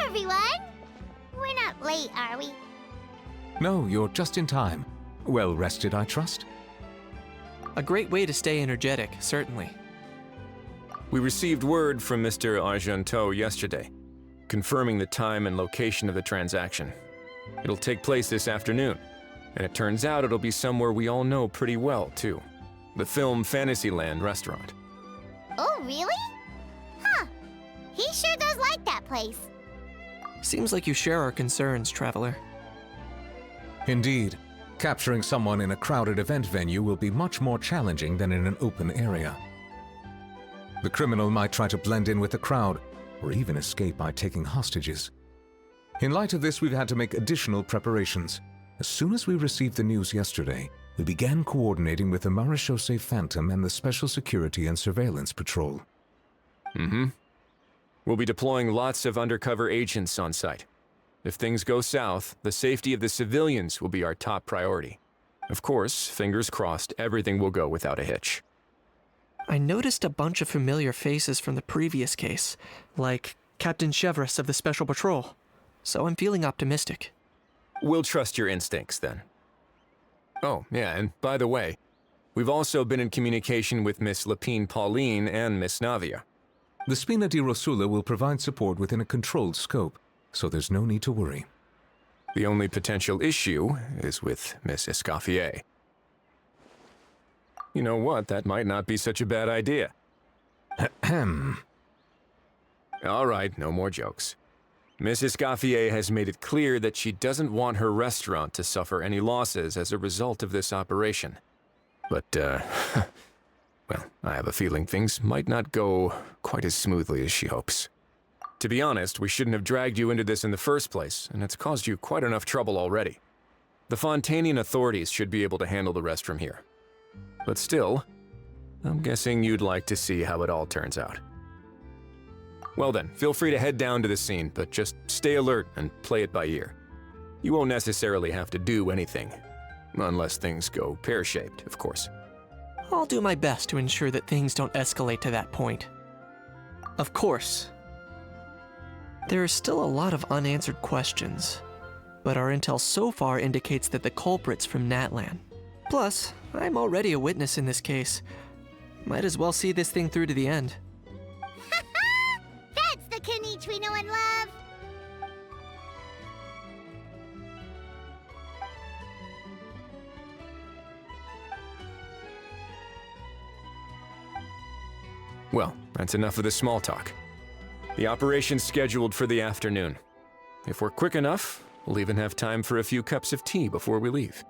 everyone! We're not late, are we? No, you're just in time. Well rested, I trust? A great way to stay energetic, certainly. We received word from Mr. Argenteau yesterday, confirming the time and location of the transaction. It'll take place this afternoon, and it turns out it'll be somewhere we all know pretty well, too. The Film Fantasyland restaurant. Oh, really? Huh. He sure does like that place. Seems like you share our concerns, Traveler. Indeed. Capturing someone in a crowded event venue will be much more challenging than in an open area. The criminal might try to blend in with the crowd, or even escape by taking hostages. In light of this, we've had to make additional preparations. As soon as we received the news yesterday, we began coordinating with the Marechaussee Phantom and the Special Security and Surveillance Patrol. We'll be deploying lots of undercover agents on site. If things go south, the safety of the civilians will be our top priority. Of course, fingers crossed, everything will go without a hitch. I noticed a bunch of familiar faces from the previous case, like Captain Chevres of the Special Patrol, so I'm feeling optimistic. We'll trust your instincts, then. Oh, yeah, and by the way, we've also been in communication with Miss Lapine Pauline and Miss Navia. The Spina di Rosula will provide support within a controlled scope, so there's no need to worry. The only potential issue is with Miss Escoffier. You know what, that might not be such a bad idea. All right, no more jokes. Miss Escoffier has made it clear that she doesn't want her restaurant to suffer any losses as a result of this operation. But, well, I have a feeling things might not go quite as smoothly as she hopes. To be honest, we shouldn't have dragged you into this in the first place, and it's caused you quite enough trouble already. The Fontanian authorities should be able to handle the rest from here. But still, I'm guessing you'd like to see how it all turns out. Well then, feel free to head down to the scene, but just stay alert and play it by ear. You won't necessarily have to do anything, unless things go pear-shaped, of course. I'll do my best to ensure that things don't escalate to that point. Of course. There are still a lot of unanswered questions, but our intel so far indicates that the culprit's from Natlan. Plus, I'm already a witness in this case. Might as well see this thing through to the end. That's the Kanichi we know and love! Well, that's enough of the small talk. The operation's scheduled for the afternoon. If we're quick enough, we'll even have time for a few cups of tea before we leave.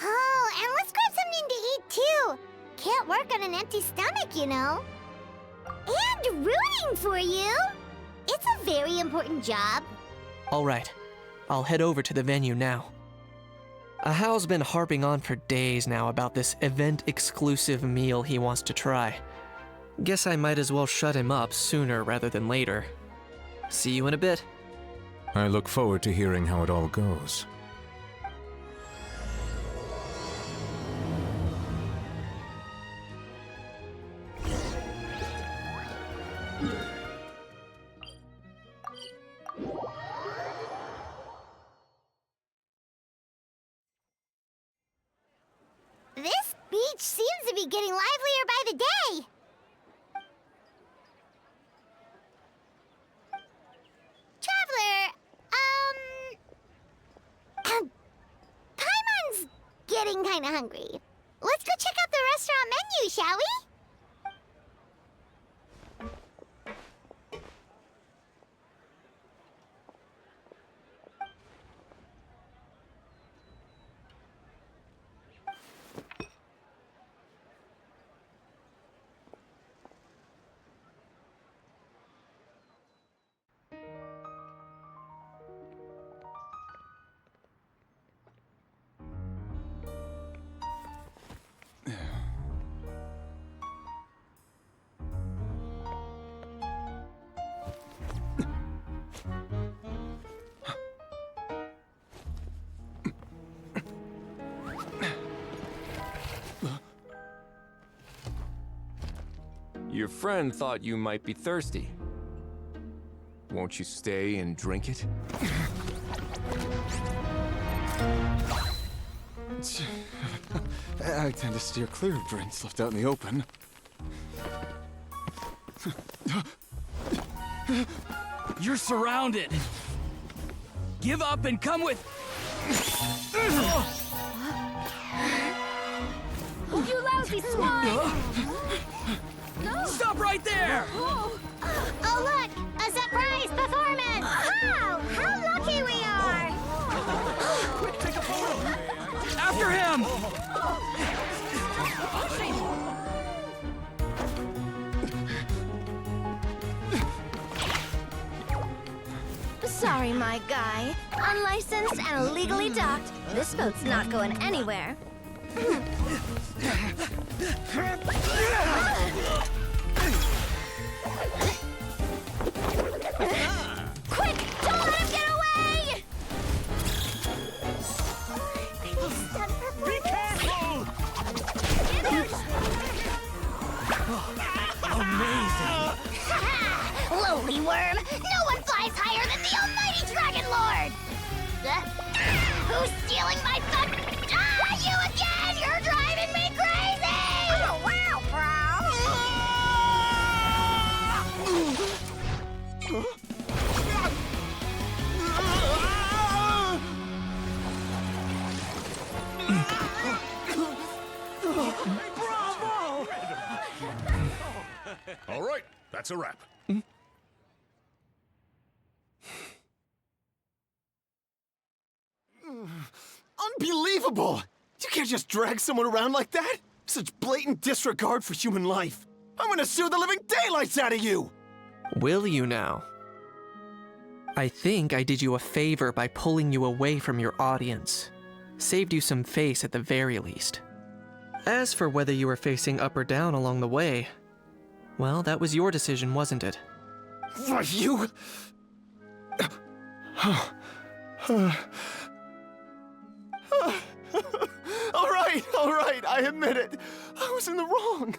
Oh, and let's grab something to eat too! Can't work on an empty stomach, you know. And rooting for you! It's a very important job. All right, I'll head over to the venue now. Ahao's been harping on for days now about this event-exclusive meal he wants to try. Guess I might as well shut him up sooner rather than later. See you in a bit. I look forward to hearing how it all goes. This beach seems to be getting livelier by the day. Traveler, Paimon's getting kinda hungry. Let's go check out the restaurant menu, shall we? Your friend thought you might be thirsty. Won't you stay and drink it? I tend to steer clear of drinks left out in the open. You're surrounded. Give up and come with. You lousy swine! Stop right there! Oh, look! A surprise performance! Wow! How lucky we are! Quick, take a photo! After him! Sorry, my guy. Unlicensed and illegally docked. This boat's not going anywhere. Quick! Don't let him get away! Be careful! Amazing! Lowly worm! No one flies higher than the almighty Dragon Lord! Who's stealing my fun? Ah, you again! You're driving me crazy! Oh, wow, All right, that's a wrap. Unbelievable! You can't just drag someone around like that! Such blatant disregard for human life! I'm gonna sue the living daylights out of you! Will you now? I think I did you a favor by pulling you away from your audience. Saved you some face at the very least. As for whether you were facing up or down along the way, well, that was your decision, wasn't it? Why, you... all right, I admit it. I was in the wrong.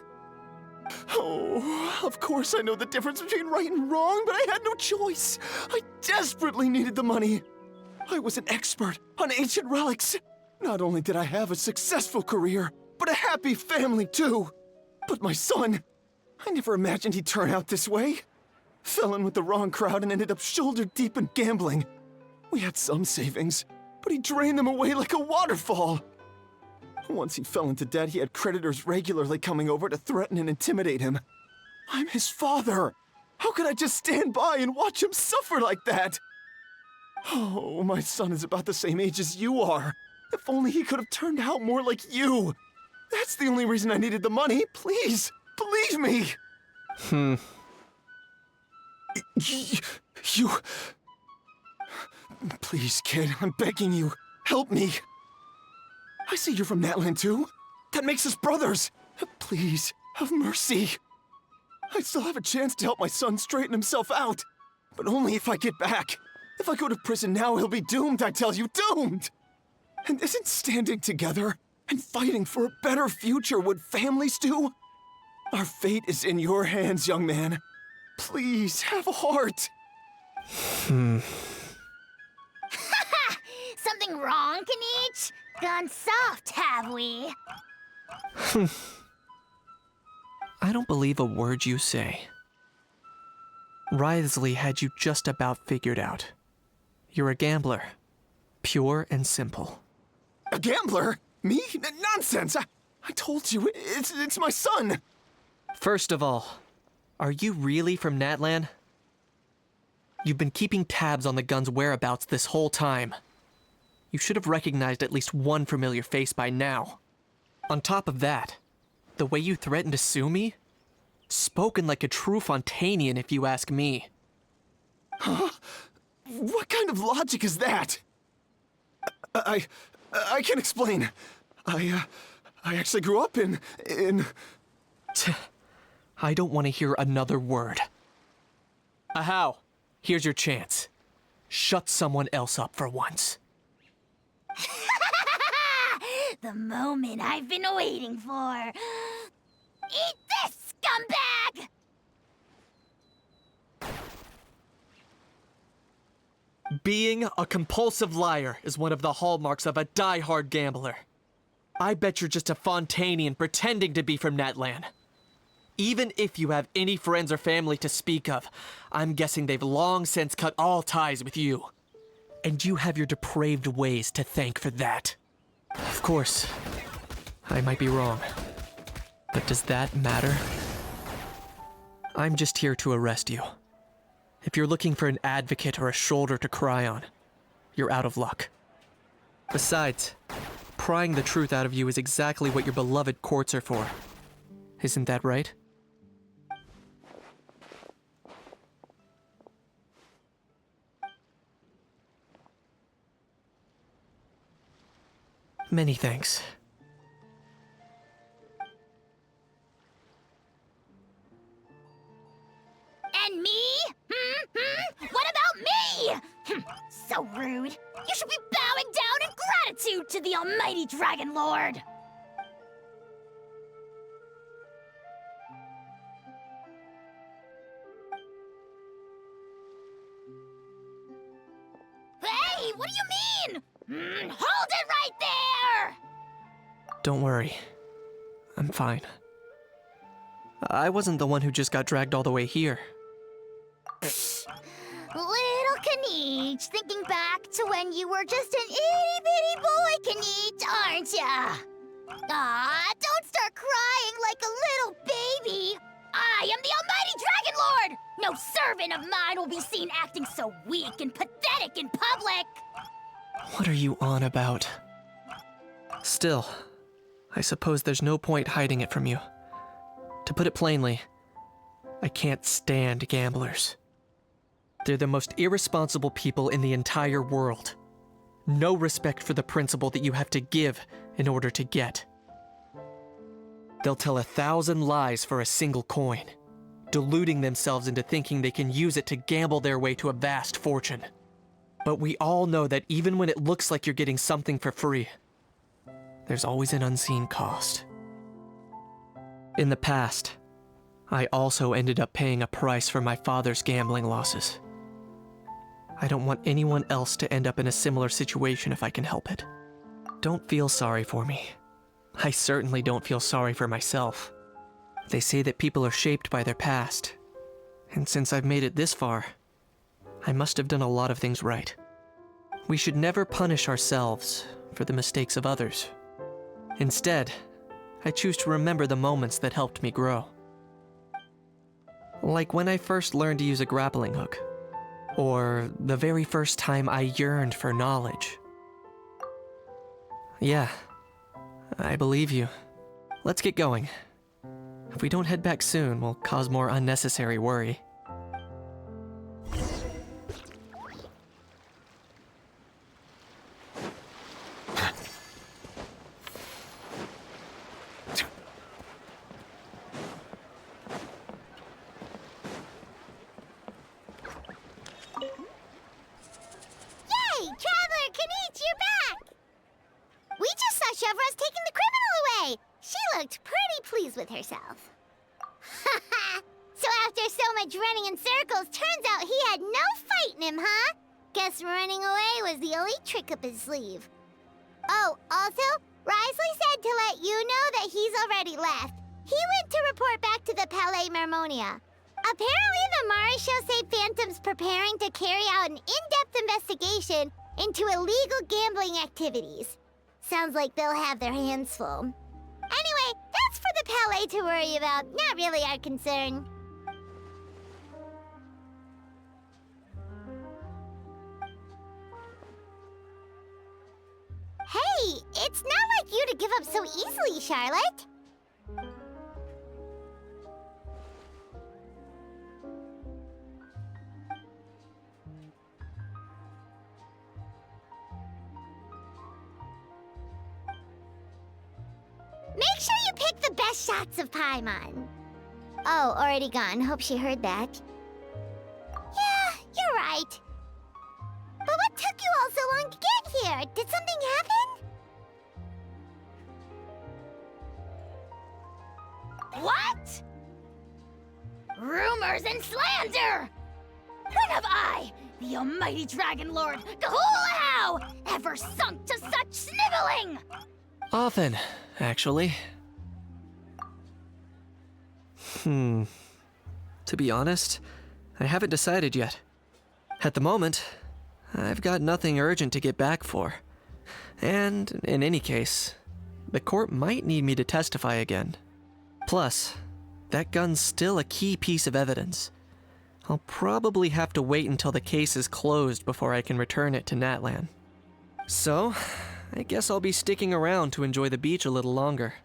Oh, of course I know the difference between right and wrong, but I had no choice. I desperately needed the money. I was an expert on ancient relics. Not only did I have a successful career, but a happy family too. But my son, I never imagined he'd turn out this way. Fell in with the wrong crowd and ended up shoulder deep in gambling. We had some savings, but he drained them away like a waterfall. Once he fell into debt, he had creditors regularly coming over to threaten and intimidate him. I'm his father. How could I just stand by and watch him suffer like that? Oh, my son is about the same age as you are. If only he could have turned out more like you. That's the only reason I needed the money. Please, believe me. You... Please, kid, I'm begging you. Help me. I see you're from Natland too. That makes us brothers. Please, have mercy. I still have a chance to help my son straighten himself out. But only if I get back. If I go to prison now, he'll be doomed, I tell you, doomed! And isn't standing together and fighting for a better future what families do? Our fate is in your hands, young man. Please, have a heart. Something wrong, Kanich? Gone soft, have we? I don't believe a word you say. Wriothesley had you just about figured out. You're a gambler. Pure and simple. A gambler? Me? Nonsense! I told you, it's my son! First of all, are you really from Natlan? You've been keeping tabs on the gun's whereabouts this whole time. You should have recognized at least one familiar face by now. On top of that, the way you threatened to sue me? Spoken like a true Fontanian, if you ask me. Huh? What kind of logic is that? I can't explain. I actually grew up in... I don't want to hear another word. Ahau, here's your chance. Shut someone else up for once. The moment I've been waiting for. Eat this, scumbag! Being a compulsive liar is one of the hallmarks of a die-hard gambler. I bet you're just a Fontanian pretending to be from Natlan. Even if you have any friends or family to speak of, I'm guessing they've long since cut all ties with you. And you have your depraved ways to thank for that. Of course, I might be wrong. But does that matter? I'm just here to arrest you. If you're looking for an advocate or a shoulder to cry on, you're out of luck. Besides, prying the truth out of you is exactly what your beloved courts are for. Isn't that right? Many thanks. And me? What about me? So rude. You should be bowing down in gratitude to the almighty Dragon Lord. Hey, what do you mean? Hold it right there! Don't worry. I'm fine. I wasn't the one who just got dragged all the way here. Little Kniech, thinking back to when you were just an itty-bitty boy, Kniech, aren't ya? Aw, don't start crying like a little baby. I am the almighty Dragon Lord! No servant of mine will be seen acting so weak and pathetic in public! What are you on about? Still, I suppose there's no point hiding it from you. To put it plainly, I can't stand gamblers. They're the most irresponsible people in the entire world. No respect for the principle that you have to give in order to get. They'll tell 1,000 lies for a single coin, deluding themselves into thinking they can use it to gamble their way to a vast fortune. But we all know that even when it looks like you're getting something for free, there's always an unseen cost. In the past, I also ended up paying a price for my father's gambling losses. I don't want anyone else to end up in a similar situation if I can help it. Don't feel sorry for me. I certainly don't feel sorry for myself. They say that people are shaped by their past, and since I've made it this far, I must have done a lot of things right. We should never punish ourselves for the mistakes of others. Instead, I choose to remember the moments that helped me grow. Like when I first learned to use a grappling hook, or the very first time I yearned for knowledge. Yeah, I believe you. Let's get going. If we don't head back soon, we'll cause more unnecessary worry. Yay! Traveler Kniech, you're back! We just saw Chevro's taking the criminal away. She looked pretty pleased with herself. So after so much running in circles, turns out he had no fight in him, huh? Guess running away was the only trick up his sleeve. Oh, also, Risley said to let you know that he's already left. He went to report back to the Palais Mermonia. Apparently the Maréchaux say Phantom's preparing to carry out an in-depth investigation into illegal gambling activities. Sounds like they'll have their hands full. Anyway, that's for the Palais to worry about, not really our concern. Hey, it's not like you to give up so easily, Charlotte. Make sure you pick the best shots of Paimon. Oh, already gone. Hope she heard that. Yeah, you're right. But what took you all so long to get here? Did something happen? What? Rumors and slander! When have I, The almighty Dragon Lord, Kahula-how, ever sunk to such sniveling? Often, actually. To be honest, I haven't decided yet. At the moment, I've got nothing urgent to get back for. And, in any case, the court might need me to testify again. Plus, that gun's still a key piece of evidence. I'll probably have to wait until the case is closed before I can return it to Natlan. So, I guess I'll be sticking around to enjoy the beach a little longer.